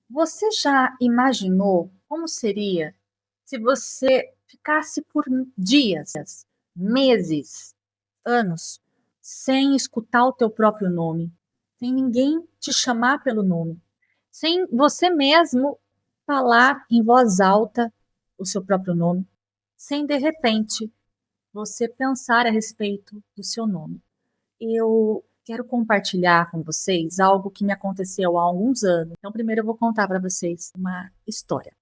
Você já imaginou como seria se você ficasse por dias, meses, anos, sem escutar o teu próprio nome, sem ninguém te chamar pelo nome, sem você mesmo falar em voz alta o seu próprio nome, sem de repente você pensar a respeito do seu nome? Eu quero compartilhar com vocês algo que me aconteceu há alguns anos. Então, primeiro eu vou contar para vocês uma história.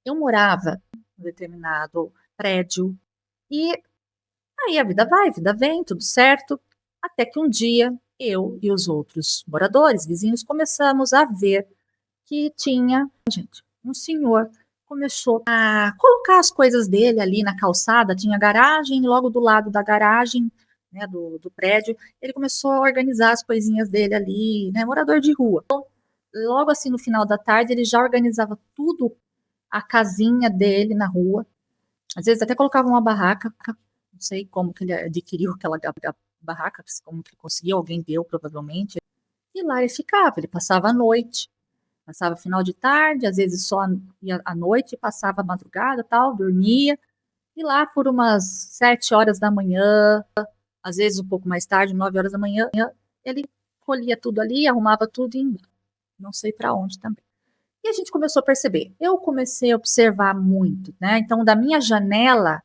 Eu morava em um determinado prédio e aí a vida vai, a vida vem, tudo certo. Até que um dia eu e os outros moradores, vizinhos, começamos a ver que tinha, gente, um senhor começou a colocar as coisas dele ali na calçada, tinha garagem, logo do lado da garagem, né, do prédio, ele começou a organizar as coisinhas dele ali, né, morador de rua. Logo assim, no final da tarde, ele já organizava tudo, a casinha dele na rua, às vezes até colocava uma barraca, não sei como que ele adquiriu aquela barraca, como que ele conseguiu, alguém deu provavelmente, e lá ele ficava, ele passava a noite, passava final de tarde, às vezes só ia à noite, passava a madrugada, tal, dormia, e lá por umas 7 horas da manhã, às vezes um pouco mais tarde, 9 horas da manhã, ele colhia tudo ali, arrumava tudo e ia embora. Não sei para onde também. E a gente começou a perceber. Eu comecei a observar muito, né? Então, da minha janela,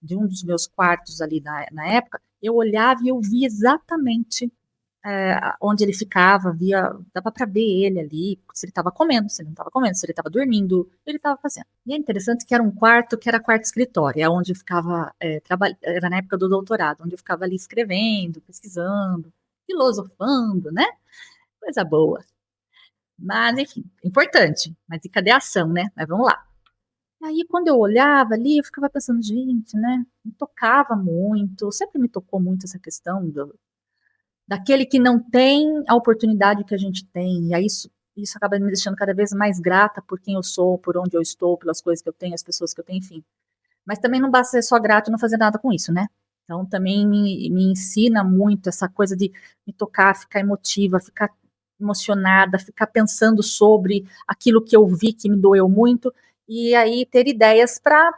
de um dos meus quartos ali na época, eu olhava e eu via exatamente onde ele ficava, via, dava para ver ele ali, se ele estava comendo, se ele não estava comendo, se ele estava dormindo, o que ele estava fazendo. E é interessante que era um quarto que era quarto escritório, é onde eu ficava, era na época do doutorado, onde eu ficava ali escrevendo, pesquisando, filosofando, né? Coisa boa. Mas, enfim, importante. Mas e cadê a ação, né? Mas vamos lá. E aí, quando eu olhava ali, eu ficava pensando, gente, né? Me tocava muito, sempre me tocou muito essa questão daquele que não tem a oportunidade que a gente tem. E aí isso acaba me deixando cada vez mais grata por quem eu sou, por onde eu estou, pelas coisas que eu tenho, as pessoas que eu tenho, enfim. Mas também não basta ser só grato e não fazer nada com isso, né? Então também me ensina muito essa coisa de me tocar, ficar emotiva, ficar emocionada, ficar pensando sobre aquilo que eu vi que me doeu muito, e aí ter ideias para,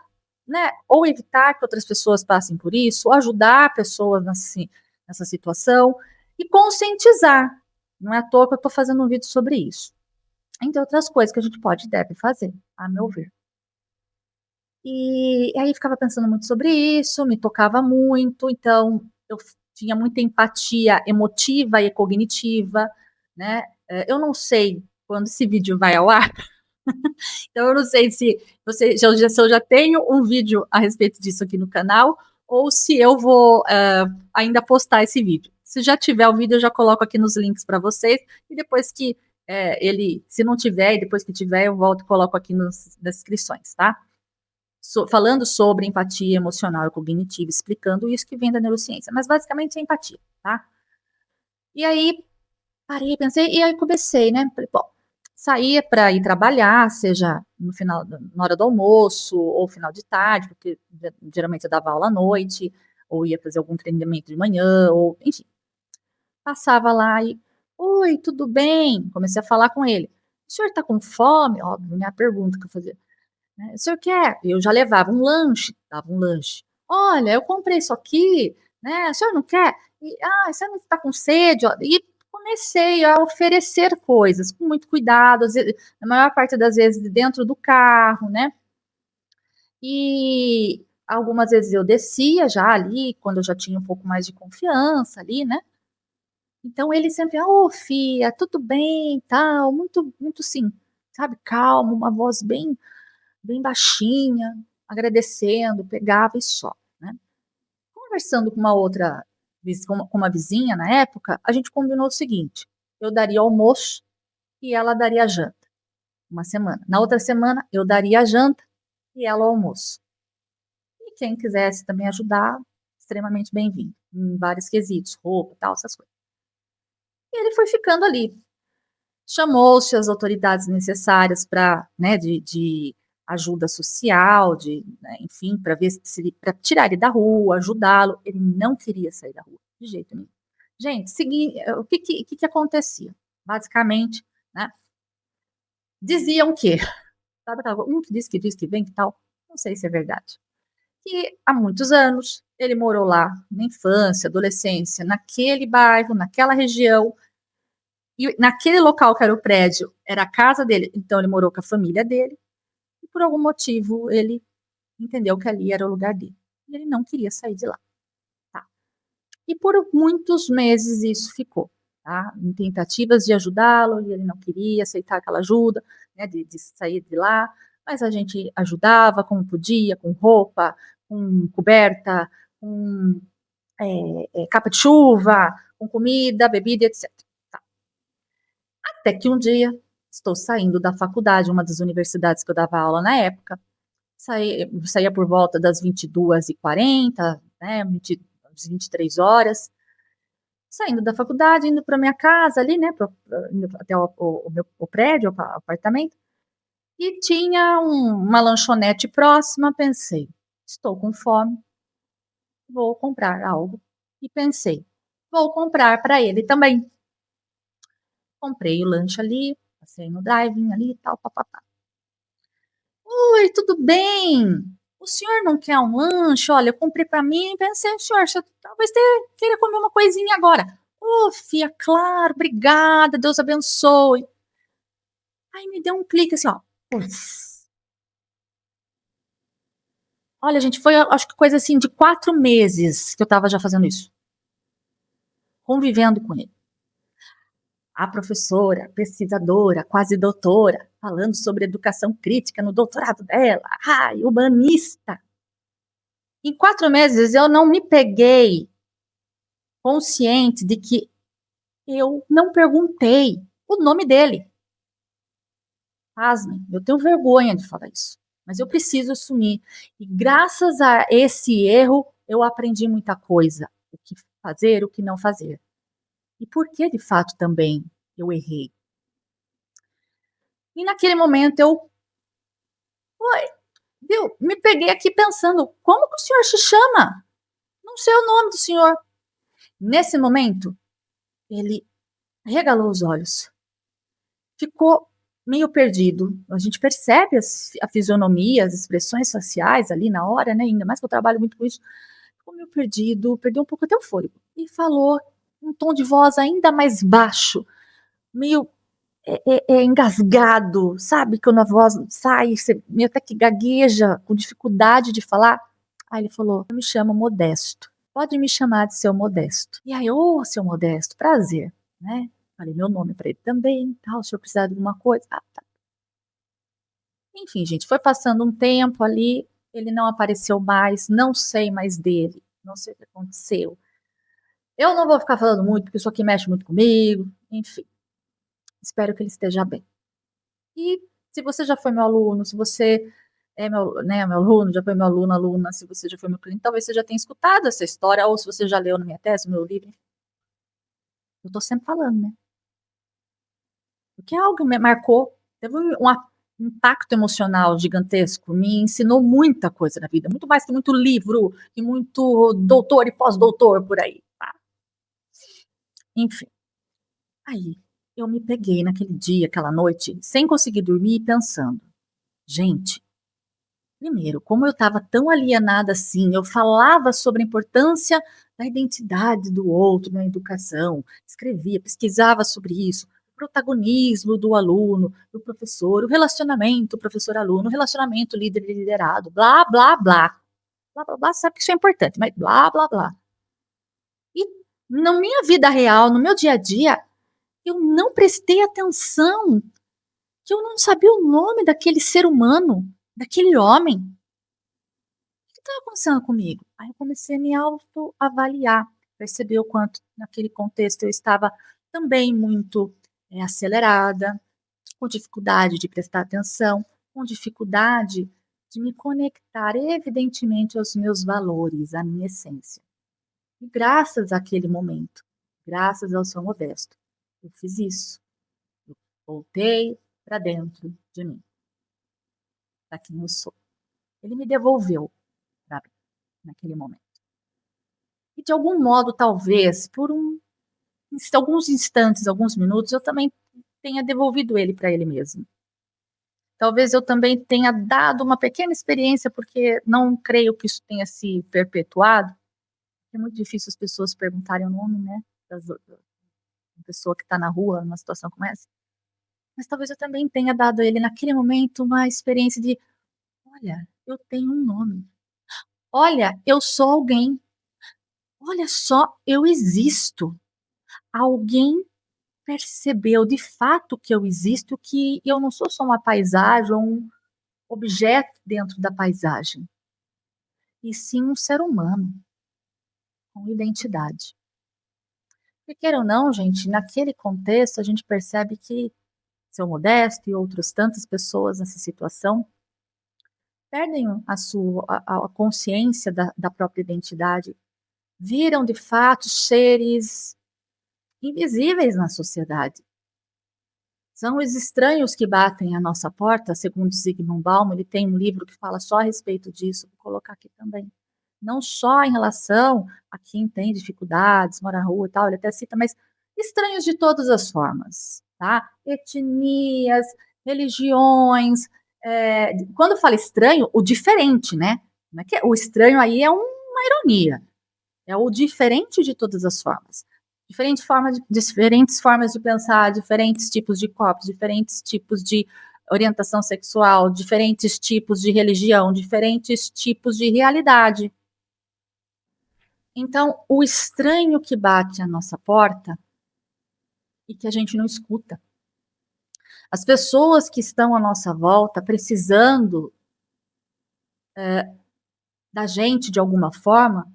né, ou evitar que outras pessoas passem por isso, ou ajudar pessoas nessa situação, e conscientizar. Não é à toa que eu estou fazendo um vídeo sobre isso. Entre outras coisas que a gente pode e deve fazer, a meu ver. E aí ficava pensando muito sobre isso, me tocava muito, então eu tinha muita empatia emotiva e cognitiva, né? Eu não sei quando esse vídeo vai ao ar, então eu não sei se eu já tenho um vídeo a respeito disso aqui no canal, ou se eu vou ainda postar esse vídeo. Se já tiver o vídeo, eu já coloco aqui nos links para vocês, e depois que se não tiver, e depois que tiver, eu volto e coloco aqui nas descrições, tá? Falando sobre empatia emocional e cognitiva, explicando isso que vem da neurociência, mas basicamente é empatia, tá? E aí parei, pensei, e aí comecei, né? Bom, saía para ir trabalhar, seja no final, na hora do almoço ou final de tarde, porque geralmente eu dava aula à noite, ou ia fazer algum treinamento de manhã, ou enfim, passava lá e, oi, tudo bem? Comecei a falar com ele. O senhor está com fome? Óbvio, minha pergunta que eu fazia. Né? O senhor quer? Eu já levava um lanche, dava um lanche. Olha, eu comprei isso aqui, né? O senhor não quer? E, você não está com sede? Ó. E comecei a oferecer coisas com muito cuidado, na maior parte das vezes dentro do carro, né? E algumas vezes eu descia já ali, quando eu já tinha um pouco mais de confiança ali, né? Então ele sempre, Fia, tudo bem, tal, muito, muito sim, sabe, calmo, uma voz bem baixinha, agradecendo, pegava e só, né? Conversando com uma outra, com uma vizinha na época, a gente combinou o seguinte: eu daria almoço e ela daria janta, uma semana. Na outra semana, eu daria a janta e ela o almoço. E quem quisesse também ajudar, extremamente bem-vindo, em vários quesitos, roupa, tal, essas coisas. E ele foi ficando ali. Chamou-se as autoridades necessárias para, né, de ajuda social, né, enfim, para ver se para tirar ele da rua, ajudá-lo. Ele não queria sair da rua, de jeito nenhum. Gente, o que acontecia? Basicamente, né, Diziam que, sabe aquela coisa, diz que vem, que tal? Não sei se é verdade. Que há muitos anos ele morou lá, na infância, adolescência, naquele bairro, naquela região, e naquele local que era o prédio, era a casa dele, então ele morou com a família dele, e por algum motivo ele entendeu que ali era o lugar dele. E ele não queria sair de lá. Tá? E por muitos meses isso ficou. Tá? Em tentativas de ajudá-lo, e ele não queria aceitar aquela ajuda, né, de sair de lá, mas a gente ajudava como podia, com roupa, com coberta, com capa de chuva, com comida, bebida, etc. Tá? Até que um dia, estou saindo da faculdade, uma das universidades que eu dava aula na época, saía por volta das 22h40, né, 23 horas, saindo da faculdade, indo para minha casa ali, né, indo até o prédio, o apartamento, e tinha uma lanchonete próxima, pensei, estou com fome, vou comprar algo. E pensei, vou comprar para ele também. Comprei o lanche ali, passei no drive-in ali e tal, papapá. Oi, tudo bem? O senhor não quer um lanche? Olha, eu comprei para mim e pensei, senhor, você talvez queira comer uma coisinha agora. Ô, filha, claro, obrigada, Deus abençoe. Aí me deu um clique assim, ó. Putz. Olha, gente, foi acho que coisa assim de 4 meses que eu tava já fazendo isso. Convivendo com ele. A professora, pesquisadora, quase doutora, falando sobre educação crítica no doutorado dela. Ai, humanista. Em 4 meses eu não me peguei consciente de que eu não perguntei o nome dele. Pasmem, eu tenho vergonha de falar isso, mas eu preciso assumir. E graças a esse erro, eu aprendi muita coisa. O que fazer, o que não fazer. E por que, de fato, também eu errei. E naquele momento eu me peguei aqui pensando, como que o senhor se chama? Não sei o nome do senhor. Nesse momento, ele regalou os olhos. Ficou meio perdido. A gente percebe a fisionomia, as expressões faciais ali na hora, né? Ainda mais que eu trabalho muito com isso. Ficou meio perdido, perdeu um pouco até o fôlego. E falou um tom de voz ainda mais baixo, meio engasgado, sabe? Quando a voz sai, você meio até que gagueja, com dificuldade de falar. Aí ele falou: eu me chamo Modesto. Pode me chamar de seu Modesto. E aí, ô, seu Modesto, prazer, né? Falei meu nome para ele também, tal, se eu precisar de alguma coisa. Ah, tá. Enfim, gente, foi passando um tempo ali, ele não apareceu mais, não sei mais dele, não sei o que aconteceu. Eu não vou ficar falando muito, porque isso aqui mexe muito comigo, enfim. Espero que ele esteja bem. E se você já foi meu aluno, se você é meu aluno, já foi meu aluno, aluna, se você já foi meu cliente, talvez você já tenha escutado essa história, ou se você já leu na minha tese, no meu livro. Eu estou sempre falando, né? Porque é algo que me marcou, teve um impacto emocional gigantesco, me ensinou muita coisa na vida, muito mais que muito livro e muito doutor e pós-doutor por aí, tá? Enfim, aí eu me peguei naquele dia, aquela noite, sem conseguir dormir, pensando, gente, primeiro, como eu estava tão alienada assim, eu falava sobre a importância da identidade do outro na educação, escrevia, pesquisava sobre isso, o protagonismo do aluno, do professor, o relacionamento professor-aluno, o relacionamento líder-liderado, blá, blá, blá. Blá, blá, blá, sabe que isso é importante, mas blá, blá, blá. E na minha vida real, no meu dia a dia, eu não prestei atenção, que eu não sabia o nome daquele ser humano, daquele homem. O que estava acontecendo comigo? Aí eu comecei a me autoavaliar, perceber o quanto naquele contexto eu estava também muito acelerada, com dificuldade de prestar atenção, com dificuldade de me conectar evidentemente aos meus valores, à minha essência. E graças àquele momento, graças ao seu Modesto, eu fiz isso. Eu voltei para dentro de mim, para quem eu sou. Ele me devolveu para mim naquele momento. E de algum modo, talvez, alguns instantes, alguns minutos, eu também tenha devolvido ele para ele mesmo. Talvez eu também tenha dado uma pequena experiência, porque não creio que isso tenha se perpetuado. É muito difícil as pessoas perguntarem o nome, né, da pessoa que está na rua, numa situação como essa. Mas talvez eu também tenha dado a ele, naquele momento, uma experiência de: "Olha, eu tenho um nome. Olha, eu sou alguém. Olha só, eu existo". Alguém percebeu de fato que eu existo, que eu não sou só uma paisagem ou um objeto dentro da paisagem, e sim um ser humano com identidade. E queira ou não, gente, naquele contexto a gente percebe que seu Modesto e outras tantas pessoas nessa situação perdem a consciência da própria identidade, viram de fato seres invisíveis na sociedade. São os estranhos que batem à nossa porta, segundo Zygmunt Bauman, ele tem um livro que fala só a respeito disso, vou colocar aqui também. Não só em relação a quem tem dificuldades, mora na rua e tal, ele até cita, mas estranhos de todas as formas, tá? Etnias, religiões. Quando fala estranho, o diferente, né? Não é que o estranho aí é uma ironia. É o diferente de todas as formas. Diferentes formas de pensar, diferentes tipos de corpos, diferentes tipos de orientação sexual, diferentes tipos de religião, diferentes tipos de realidade. Então, o estranho que bate à nossa porta e que a gente não escuta. As pessoas que estão à nossa volta precisando da gente de alguma forma,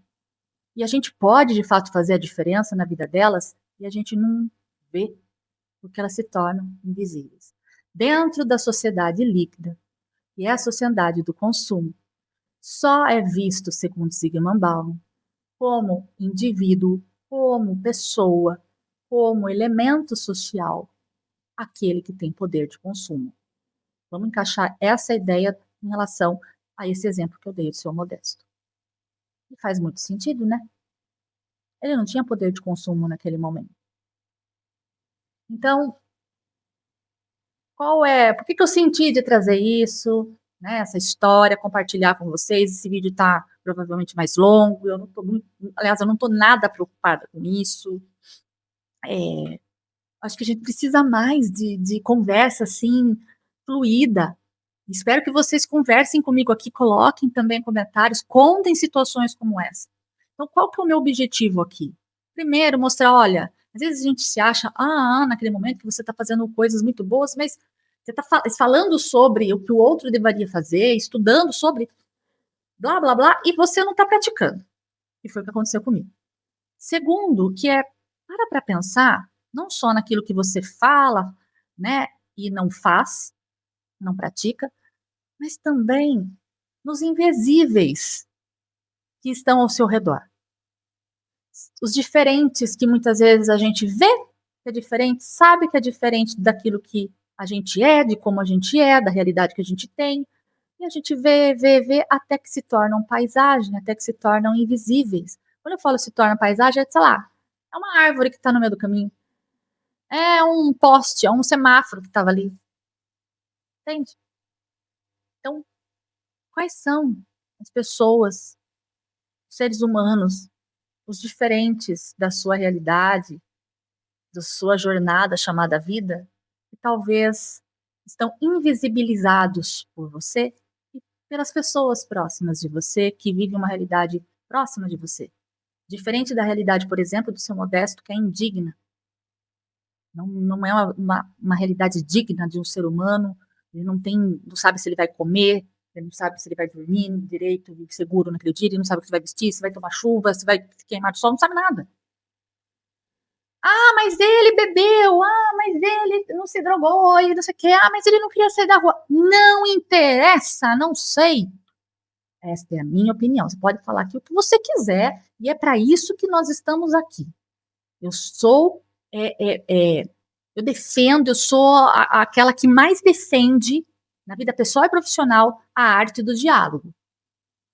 e a gente pode de fato fazer a diferença na vida delas, e a gente não vê, porque elas se tornam invisíveis. Dentro da sociedade líquida, que é a sociedade do consumo, só é visto, segundo Zygmunt Bauman, como indivíduo, como pessoa, como elemento social, aquele que tem poder de consumo. Vamos encaixar essa ideia em relação a esse exemplo que eu dei do seu Modesto. E faz muito sentido, né? Ele não tinha poder de consumo naquele momento. Então, por que eu senti de trazer isso, né, essa história, compartilhar com vocês? Esse vídeo está provavelmente mais longo, aliás, eu não estou nada preocupada com isso. Acho que a gente precisa mais de conversa, assim, fluida. Espero que vocês conversem comigo aqui, coloquem também comentários, contem situações como essa. Então, qual que é o meu objetivo aqui? Primeiro, mostrar, olha, às vezes a gente se acha, naquele momento que você está fazendo coisas muito boas, mas você está falando sobre o que o outro deveria fazer, estudando sobre blá, blá, blá, e você não está praticando. E foi o que aconteceu comigo. Segundo, que é, para pensar, não só naquilo que você fala, né, e não faz, não pratica, mas também nos invisíveis que estão ao seu redor. Os diferentes que muitas vezes a gente vê que é diferente, sabe que é diferente daquilo que a gente é, de como a gente é, da realidade que a gente tem. E a gente vê, até que se tornam paisagem, até que se tornam invisíveis. Quando eu falo se torna paisagem, é, sei lá, é uma árvore que está no meio do caminho. É um poste, é um semáforo que estava ali. Entende? Então, quais são as pessoas, os seres humanos, os diferentes da sua realidade, da sua jornada chamada vida, que talvez estão invisibilizados por você e pelas pessoas próximas de você, que vivem uma realidade próxima de você. Diferente da realidade, por exemplo, do seu Modesto, que é indigna. Não é uma realidade digna de um ser humano, ele não sabe se ele vai comer, ele não sabe se ele vai dormir direito, seguro naquele dia, ele não sabe o que vai vestir, se vai tomar chuva, se vai queimar do sol, não sabe nada. Mas ele bebeu, mas ele não se drogou, e não sei o quê, mas ele não queria sair da rua. Não interessa, não sei. Esta é a minha opinião. Você pode falar aqui o que você quiser, e é para isso que nós estamos aqui. Eu sou, eu defendo, eu sou aquela que mais defende, na vida pessoal e profissional, a arte do diálogo.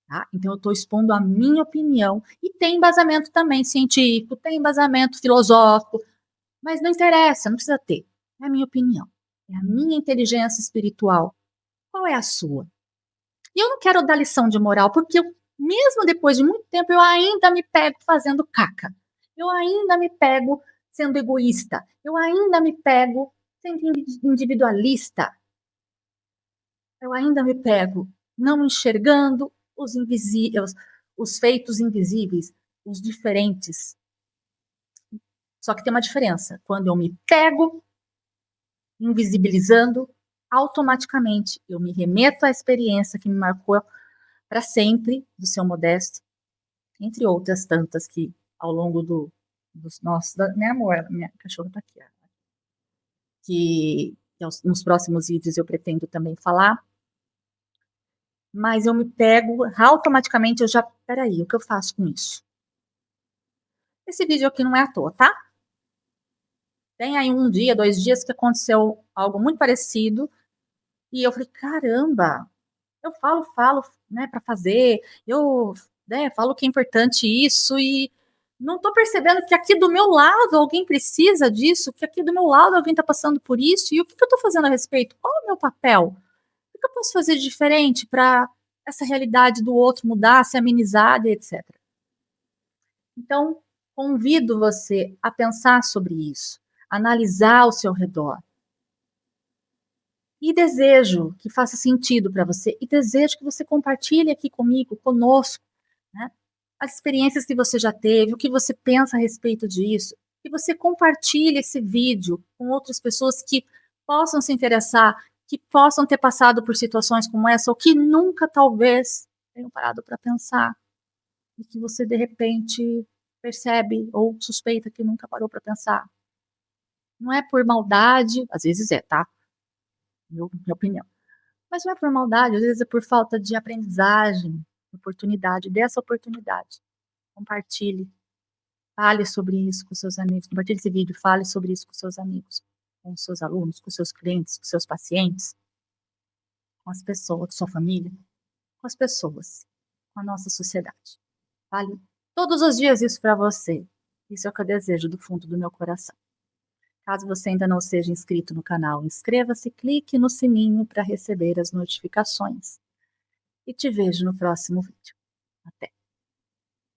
Tá? Então, eu estou expondo a minha opinião, e tem embasamento também científico, tem embasamento filosófico, mas não interessa, não precisa ter. É a minha opinião, é a minha inteligência espiritual Qual é a sua? E eu não quero dar lição de moral, porque mesmo depois de muito tempo, eu ainda me pego fazendo caca. Eu ainda me pego sendo egoísta. Eu ainda me pego sendo individualista. Eu ainda me pego não enxergando os feitos invisíveis, os diferentes. Só que tem uma diferença. Quando eu me pego invisibilizando, automaticamente eu me remeto à experiência que me marcou para sempre do Seu Modesto, entre outras tantas que ao longo dos nossos. Minha amor, minha cachorra está aqui. Que nos próximos vídeos eu pretendo também falar. Mas eu me pego, automaticamente eu já. Peraí, o que eu faço com isso? Esse vídeo aqui não é à toa, tá? Tem aí um dia, 2 dias que aconteceu algo muito parecido. E eu falei, caramba, eu falo, né, para fazer, eu, né, falo que é importante isso e não tô percebendo que aqui do meu lado alguém precisa disso, que aqui do meu lado alguém tá passando por isso, e o que eu tô fazendo a respeito? Qual é o meu papel? O que eu posso fazer de diferente para essa realidade do outro mudar, ser amenizada, etc. Então, convido você a pensar sobre isso, analisar ao seu redor. E desejo que faça sentido para você, e desejo que você compartilhe aqui comigo, conosco, né, as experiências que você já teve, o que você pensa a respeito disso, que você compartilhe esse vídeo com outras pessoas que possam se interessar, que possam ter passado por situações como essa, ou que nunca, talvez, tenham parado para pensar, e que você, de repente, percebe ou suspeita que nunca parou para pensar. Não é por maldade, às vezes é, tá? Minha opinião. Mas não é por maldade, às vezes é por falta de aprendizagem, oportunidade, dessa oportunidade. Compartilhe, fale sobre isso com seus amigos, compartilhe esse vídeo, fale sobre isso com seus amigos, com seus alunos, com seus clientes, com seus pacientes, com as pessoas, com sua família, com as pessoas, com a nossa sociedade. Fale todos os dias isso para você. Isso é o que eu desejo do fundo do meu coração. Caso você ainda não seja inscrito no canal, inscreva-se, clique no sininho para receber as notificações. E te vejo no próximo vídeo. Até!